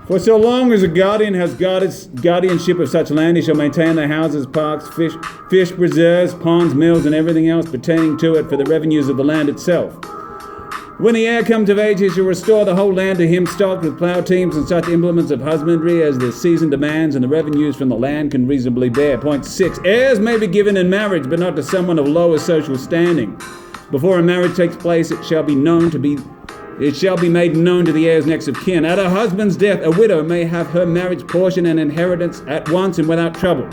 For so long as a guardian has guardianship of such land, he shall maintain the houses, parks, fish preserves, ponds, mills, and everything else pertaining to it for the revenues of the land itself. When the heir comes of age, he shall restore the whole land to him, stocked with plough teams and such implements of husbandry as the season demands and the revenues from the land can reasonably bear. Point 6. Heirs may be given in marriage, but not to someone of lower social standing. Before a marriage takes place, it shall be made known to the heirs next of kin. At her husband's death, a widow may have her marriage portion and inheritance at once and without trouble.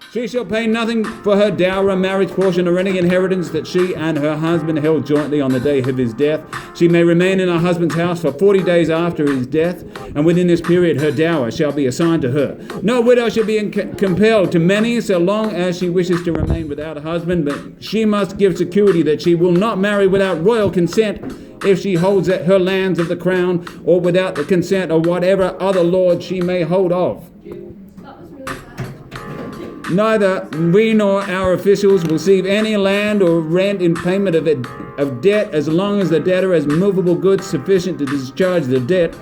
She shall pay nothing for her dower, marriage portion, or any inheritance that she and her husband held jointly on the day of his death. She may remain in her husband's house for 40 days after his death, and within this period her dower shall be assigned to her. No widow shall be compelled to many so long as she wishes to remain without a husband, but she must give security that she will not marry without royal consent if she holds her lands of the crown, or without the consent of whatever other lord she may hold of. Neither we nor our officials will receive any land or rent in payment of debt as long as the debtor has movable goods sufficient to discharge the debt.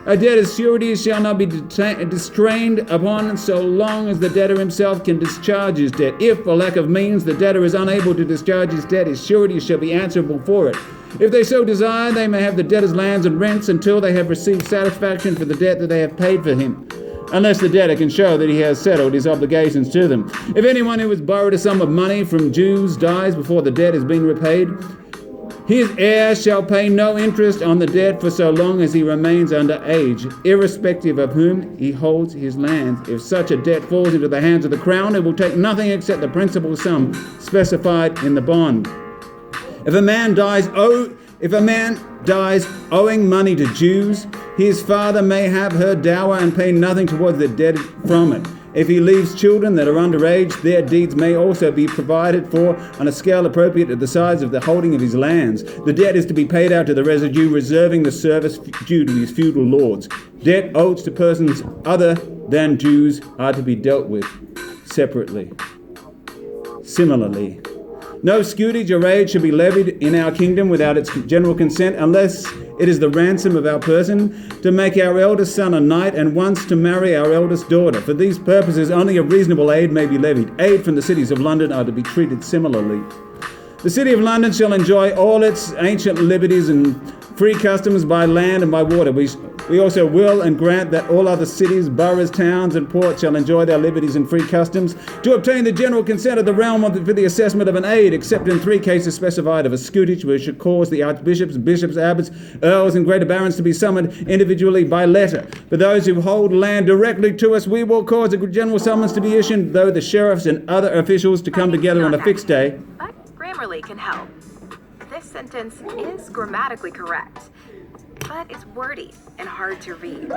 A debtor's surety shall not be distrained upon so long as the debtor himself can discharge his debt. If, for lack of means, the debtor is unable to discharge his debt, his surety shall be answerable for it. If they so desire, they may have the debtor's lands and rents until they have received satisfaction for the debt that they have paid for him, unless the debtor can show that he has settled his obligations to them. If anyone who has borrowed a sum of money from Jews dies before the debt has been repaid, his heir shall pay no interest on the debt for so long as he remains under age, irrespective of whom he holds his lands. If such a debt falls into the hands of the crown, it will take nothing except the principal sum specified in the bond. If a man dies owing money to Jews, his father may have her dower and pay nothing towards the debt from it. If he leaves children that are underage, their deeds may also be provided for on a scale appropriate to the size of the holding of his lands. The debt is to be paid out to the residue, reserving the service due to his feudal lords. Debt owed to persons other than Jews are to be dealt with separately. Similarly, no scutage or aid shall be levied in our kingdom without its general consent, unless it is the ransom of our person to make our eldest son a knight and once to marry our eldest daughter. For these purposes only a reasonable aid may be levied. Aid from the cities of London are to be treated similarly. The city of London shall enjoy all its ancient liberties and free customs by land and by water. We also will and grant that all other cities, boroughs, towns, and ports shall enjoy their liberties and free customs to obtain the general consent of the realm for the assessment of an aid, except in 3 cases specified of a scutage, which should cause the archbishops, bishops, abbots, earls, and greater barons to be summoned individually by letter. For those who hold land directly to us, we will cause a general summons to be issued, though the sheriffs and other officials to come together on a fixed day. But Grammarly can help. This sentence is grammatically correct, but it's wordy and hard to read.